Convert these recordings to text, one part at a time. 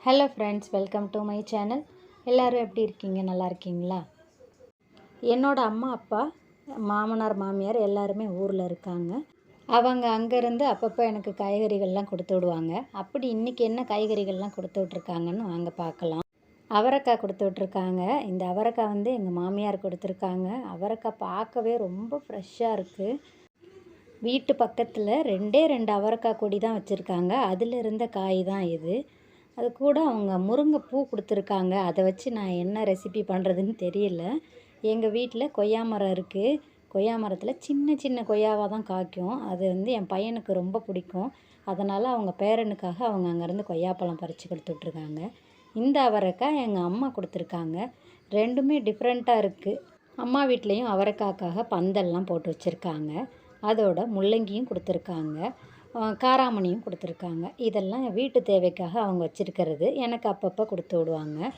Hello friends, welcome to my channel. எல்லோரும் எப்படி இருக்கீங்க? நல்லா இருக்கீங்களா? என்னோடய அம்மா அப்பா, மாமனார் மாமியார் எல்லாருமே ஊரில் இருக்காங்க. அவங்க அங்கேருந்து அப்பப்போ எனக்கு காய்கறிகள்லாம் கொடுத்து விடுவாங்க. அப்படி இன்றைக்கி என்ன காய்கறிகள்லாம் கொடுத்து விட்ருக்காங்கன்னு வாங்க பார்க்கலாம். அவரைக்காய் கொடுத்து விட்ருக்காங்க. இந்த அவரைக்காய் வந்து எங்கள் மாமியார் கொடுத்துருக்காங்க. அவரைக்காய் பார்க்கவே ரொம்ப ஃப்ரெஷ்ஷாக இருக்குது. வீட்டு பக்கத்தில் ரெண்டு அவரைக்காய் கொடி தான் வச்சுருக்காங்க. அதில் இருந்த காய் தான் இது. அது கூட அவங்க முருங்கைப்பூ கொடுத்துருக்காங்க. அதை வச்சு நான் என்ன ரெசிபி பண்ணுறதுன்னு தெரியல. எங்கள் வீட்டில் கொய்யா மரம் இருக்குது. கொய்யா மரத்தில் சின்ன சின்ன கொய்யாவாக தான் காய்க்கும். அது வந்து என் பையனுக்கு ரொம்ப பிடிக்கும். அதனால் அவங்க பேரனுக்காக அவங்க அங்கேருந்து கொய்யாப்பழம் பறித்து கொடுத்துட்ருக்காங்க. இந்த அவரைக்காய் எங்கள் அம்மா கொடுத்துருக்காங்க. ரெண்டுமே டிஃப்ரெண்ட்டாக இருக்குது. அம்மா வீட்லேயும் அவரைக்காய்க்காக பந்தல்லாம் போட்டு வச்சுருக்காங்க. அதோட முள்ளங்கியும் கொடுத்துருக்காங்க, காராமணியும் கொடுத்துருக்காங்க. இதெல்லாம் வீட்டு தேவைக்காக அவங்க வச்சுருக்கிறது. எனக்கு அப்பப்போ கொடுத்து விடுவாங்க.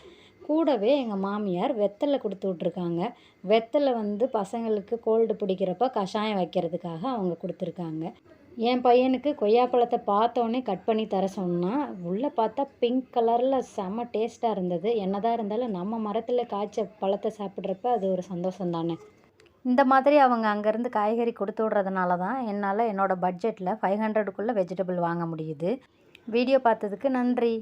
கூடவே எங்கள் மாமியார் வெத்தலை கொடுத்து விட்ருக்காங்க. வெத்தலை வந்து பசங்களுக்கு கோல்டு பிடிக்கிறப்ப கஷாயம் வைக்கிறதுக்காக அவங்க கொடுத்துருக்காங்க. என் பையனுக்கு கொய்யாப்பழத்தை பார்த்தோன்னே கட் பண்ணி தர சொன்னால், உள்ளே பார்த்தா பிங்க் கலரில் செம்ம டேஸ்ட்டாக இருந்தது. என்னதான் இருந்தாலும் நம்ம மரத்தில் காய்ச்ச பழத்தை சாப்பிட்றப்ப அது ஒரு சந்தோஷம் தானே. இந்த மாதிரி அவங்க அங்கேருந்து காய்கறி கொடுத்து விட்றதுனால தான் என்னால் என்னோடய பட்ஜெட்டில் 500க்குள்ளே வெஜிடபிள் வாங்க முடியுது. வீடியோ பார்த்ததுக்கு நன்றி.